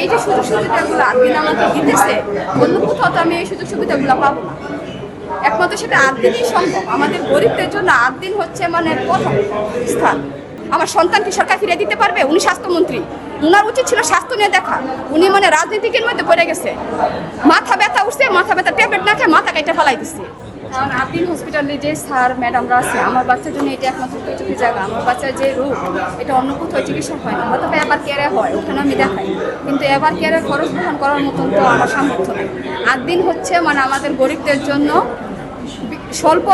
এই যে সুযোগ সুবিধাগুলো আদিন আমাকে দিতেছে, অন্য কোথাও তো আমি এই সুযোগ সুবিধাগুলো পাবো না। একমাত্র সেটা আদিনই সম্ভব। আমাদের গরিবদের জন্য আদিন হচ্ছে মানে প্রথম স্থান। আমার সন্তানকে সরকার ফিরিয়ে দিতে পারবে? উনি স্বাস্থ্যমন্ত্রী, উনার উচিত ছিল স্বাস্থ্য নিয়ে দেখা। উনি মানে রাজনীতিকের মধ্যে পড়ে গেছে। মাথা ব্যথা উঠছে, মাথা ব্যথা ট্যাবলেট না খেয়ে মাথা কেটে ফেলাই দিচ্ছে। কারণ আদিন হসপিটালে যে স্যার ম্যাডামরা আছে, আমার বাচ্চার জন্য এটা একমাত্র উপযোগী জায়গা। আমার বাচ্চার যে রোগ, এটা অন্য কোথাও চিকিৎসা হয় না। হয়তো এবার কেয়ারে হয়, ওখানে আমি দেখাই, কিন্তু এবার কেয়ারে খরচ বহন করার মতন তো আমার সামর্থ্য নেই। আদিন হচ্ছে মানে আমাদের গরিবদের জন্য স্বল্প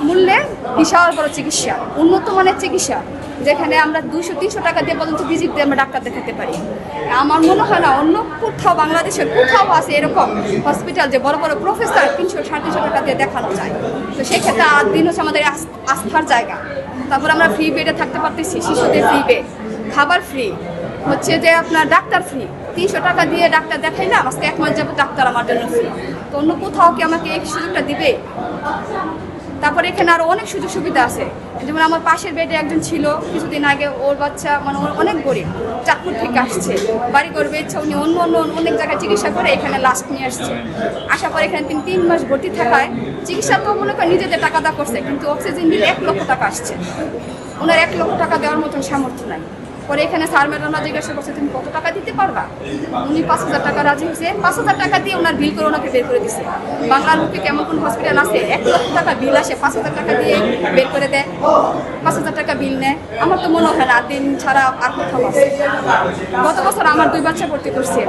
মূল্যে বিশাল বড় চিকিৎসা, উন্নত মানের চিকিৎসা, যেখানে আমরা 200-300 টাকা দিয়ে পর্যন্ত ভিজিট দিয়ে আমরা ডাক্তার দেখাতে পারি। আমার মনে হয় না অন্য কোথাও বাংলাদেশের কোথাও আছে এরকম হসপিটাল যে বড় বড় প্রফেসর 300-350 টাকা দিয়ে দেখানো যায়। তো সেক্ষেত্রে দিন হচ্ছে আমাদের আস্থার জায়গা। তারপর আমরা ফ্রি বেডে থাকতে পারতেছি, শিশুদের ফ্রি বেড, খাবার ফ্রি, হচ্ছে যে আপনার ডাক্তার ফ্রি। 300 টাকা দিয়ে ডাক্তার দেখাইলাম, আজকে 1 মাস যাবো ডাক্তার আমার জন্য ফ্রি। তো অন্য কোথাও কি আমাকে এই সুযোগটা দিবে? তারপরে এখানে আরো অনেক সুযোগ সুবিধা আছে। যেমন আমার পাশের বেডে একজন ছিল কিছুদিন আগে, ওর বাচ্চা মানে অনেক গরিব, চাঁদপুর থেকে আসছে, বাড়ি করবে ইচ্ছা, উনি অন্য অনেক জায়গায় চিকিৎসা করে এখানে লাস্ট নিয়ে আসছে। আসার পর এখানে 3 মাস ভর্তি থাকায় চিকিৎসা তো মনে করেন নিজেদের টাকা দা করছে, কিন্তু অক্সিজেন বিল 1 লক্ষ টাকা আসছে। ওনার 1 লক্ষ টাকা দেওয়ার মতন সামর্থ্য নাই। পরে এখানে স্যার ম্যাডামরা জিজ্ঞাসা করছে তুমি কত টাকা দিতে পারবা? উনি 5000 টাকা রাজি হয়েছে। 5000 টাকা দিয়ে ওনার বিল করে ওনাকে বের করে দিচ্ছে। বাংলার মুখে কেমন কোন হসপিটাল আছে 1 লক্ষ টাকা বিল আসে, 5000 টাকা দিয়ে বের করে দেয়, 5000 টাকা বিল নেয়? আমার তো মনে হয় না দিন ছাড়া আর কোথাও আছে। গত বছর আমার 2 বাচ্চা ভর্তি করছে,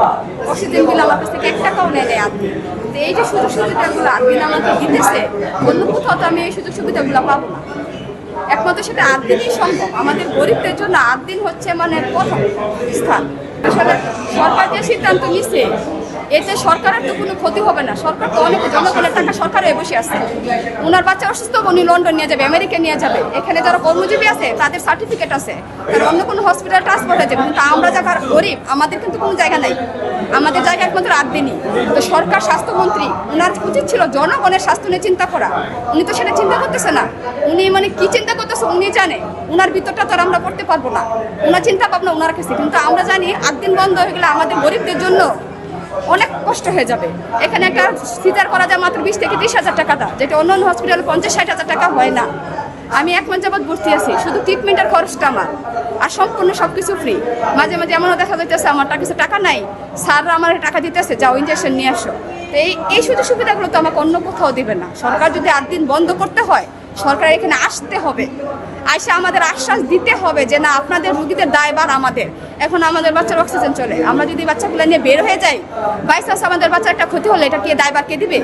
অক্সিজেন বিল আমার কাছ থেকে 1 টাকাও নেয় নেয় আদিন। তো এই যে সুযোগ সুবিধাগুলো আদিন আমাকে দিতেছে, অন্য কোথাও তো আমি এই সুযোগ সুবিধাগুলো পাবো না। একমাত্র সেটা আদিনই সম্ভব। আমাদের গরিবদের জন্য আদিন হচ্ছে মানে প্রথম স্থান। আসলে সরকার যে সিদ্ধান্ত নিচ্ছে, এতে সরকারের তো কোনো ক্ষতি হবে না। সরকার তো অনেক জনগণের টাকা সরকারে বসে আছে। ওনার বাচ্চা অসুস্থ, উনি লন্ডন নিয়ে যাবে, আমেরিকা নিয়ে যাবে। এখানে যারা কর্মজীবী আছে তাদের সার্টিফিকেট আছে, তারা অন্য কোনো হসপিটাল ট্রান্সফার হয়ে যাবে। কিন্তু আমরা যারা গরিব, আমাদের কিন্তু কোনো জায়গা নাই। আমাদের জায়গা একমাত্র আদিনই। তো সরকার স্বাস্থ্যমন্ত্রী, ওনার উচিত ছিল জনগণের স্বাস্থ্য নিয়ে চিন্তা করা। উনি তো সেটা চিন্তা করতেছে না। উনি মানে কি চিন্তা করতেছে উনি জানে, ওনার ভিতরটা তো আমরা করতে পারবো না। ওনার চিন্তা ভাবনা ওনার কাছে, কিন্তু আমরা জানি আদিন বন্ধ হয়ে গেলে আমাদের গরিবদের জন্য অনেক কষ্ট হয়ে যাবে। এখানে একটা সিজার করা যায় মাত্র 20 থেকে 30 হাজার টাকা দা, যেটা অন্য হসপিটালে 50-60 হাজার টাকা হয় না। আমি 1 মাস যাবৎ ভর্তি আছি, শুধু ট্রিটমেন্টের খরচটা আমার, আর সম্পূর্ণ সবকিছু ফ্রি। মাঝে মাঝে এমনও দেখা যাইতেছে আমার কিছু টাকা নাই, স্যাররা আমার টাকা দিতেছে, যাও ইঞ্জেকশন নিয়ে আসো। তো এই সুযোগ সুবিধাগুলো তো আমাকে অন্য কোথাও দিবে না। সরকার যদি দিন বন্ধ করতে হয়, সরকার এখানে আসতে হবে, আইসা আমাদের আশ্বাস দিতে হবে যে না, আপনাদের রোগীদের দায়ভার আমাদের। এখন আমাদের বাচ্চার অক্সিজেন চলে, আমরা যদি বাচ্চাগুলো নিয়ে বের হয়ে যাই, বাই চান্স আমাদের বাচ্চার একটা ক্ষতি হলে এটা কে দায়ভার কে দিবে?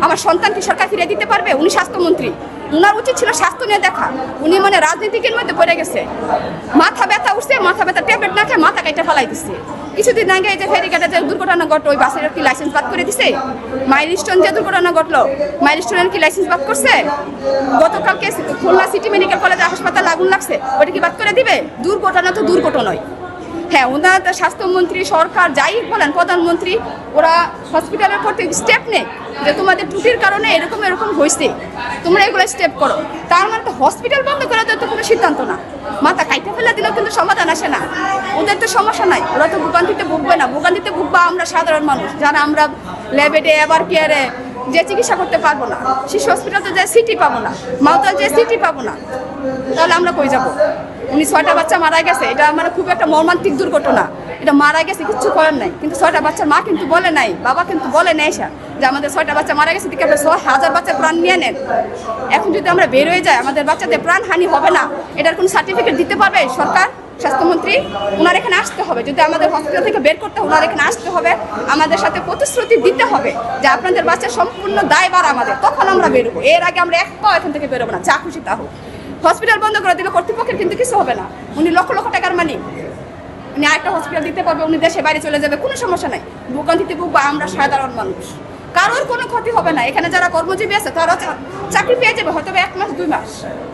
আমার সন্তানকে সরকার ফিরিয়ে দিতে পারবে? উনি স্বাস্থ্যমন্ত্রী, উনার উচিত ছিল স্বাস্থ্য নিয়ে দেখা। উনি মানে রাজনীতিকের মধ্যে পড়ে গেছে। মাথা ব্যথা উঠছে, মাথা ব্যথা ট্যাবলেট না খেয়ে মাথা কেটে ফেলাই দিচ্ছে। কিছুদিন আগে এই যে ফেরিঘাটে যে দুর্ঘটনা ঘটলো, ওই বাসের কি লাইসেন্স বাদ করে দিছে? মাইলস্টোন যে দুর্ঘটনা ঘটলো, মাইলস্টোনের কি লাইসেন্স বাদ করছে? গতকালকে খুলনা সিটি মেডিকেল কলেজে হাসপাতাল আগুন লাগছে, ওটা কি বাদ করে দিবে? দুর্ঘটনা তো দুর্ঘটনাই। হ্যাঁ, ওনার স্বাস্থ্যমন্ত্রী, সরকার যাই বলেন, প্রধানমন্ত্রী, ওরা হসপিটালের প্রতি স্টেপ নেই যে তোমাদের ত্রুটির কারণে এরকম হয়েছে, তোমরা এগুলো স্টেপ করো। তার মানে তো হসপিটাল বন্ধ করা তো কোনো সিদ্ধান্ত না। মাথা কাইতে ফেলে দিলেও কিন্তু সমাধান আসে না। ওদের তো সমস্যা নাই, ওরা তো ভোগান্তিতে ভুগবে না। ভোগান্তিতে ভুগবা আমরা সাধারণ মানুষ, যারা আমরা ল্যাবেডে এবার কেয়ারে যে চিকিৎসা করতে পারবো না, শিশু হসপিটাল তো যে সিটি পাবো না, মাওতাল যে সিটি পাবো না, তাহলে আমরা কই যাবো? উনি 6টা বাচ্চা মারা গেছে, এটা মানে খুব একটা মর্মান্তিক দুর্ঘটনা। এটা মারা গেছে, কিচ্ছু করার নাই, কিন্তু 6টা বাচ্চার মা কিন্তু বলে নাই, বাবা কিন্তু বলে নাই স্যার যে আমাদের 6টা বাচ্চা মারা গেছে, দিকে আমরা 6000 বাচ্চার প্রাণ নিয়ে নেন। এখন যদি আমরা বের হয়ে যাই, আমাদের বাচ্চাদের প্রাণ হানি হবে না, এটার কোনো সার্টিফিকেট দিতে পারবে সরকার? স্বাস্থ্যমন্ত্রী ওনার এখানে আসতে হবে। যদি আমাদের হসপিটাল থেকে বের করতে ওনার এখানে আসতে হবে, আমাদের সাথে প্রতিশ্রুতি দিতে হবে যে আপনাদের বাচ্চার সম্পূর্ণ দায়ভার আমাদের, তখন আমরা বেরোবো। এর আগে আমরা এক পাও এখান থেকে বেরোবো না, যা খুশি তা হোক। হসপিটাল বন্ধ করে দিলে কর্তৃপক্ষের কিন্তু কিছু হবে না। উনি লক্ষ লক্ষ টাকার মালিক, উনি আরেকটা হসপিটাল দিতে পারবে, উনি দেশে বাইরে চলে যাবে, কোনো সমস্যা নাই। ভোগান্তিতে ভুগবো আমরা সাধারণ মানুষ, কারোর কোনো ক্ষতি হবে না। এখানে যারা কর্মজীবী আছে তারা চাকরি পেয়ে যাবে হয়তো 1 মাস 2 মাস,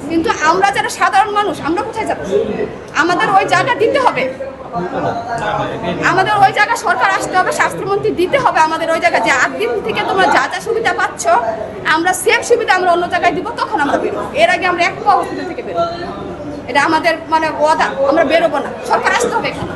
কিন্তু আমরা যারা সাধারণ মানুষ আমরা কোথায় যাব? আমাদের ওই জায়গা দিতে হবে, আমাদের ওই জায়গা সরকার আসতে হবে, স্বাস্থ্যমন্ত্রী দিতে হবে আমাদের ওই জায়গা যে দিন থেকে তোমরা যা যা সুবিধা পাচ্ছ আমরা সেম সুবিধা আমরা অন্য জায়গায় দিব, তখন আমরা বেরোবো। এর আগে আমরা এক হসপিটাল থেকে বেরোবো, এটা আমাদের মানে ওয়াদা, আমরা বেরোবো না, সরকার আসতে হবে এখানে।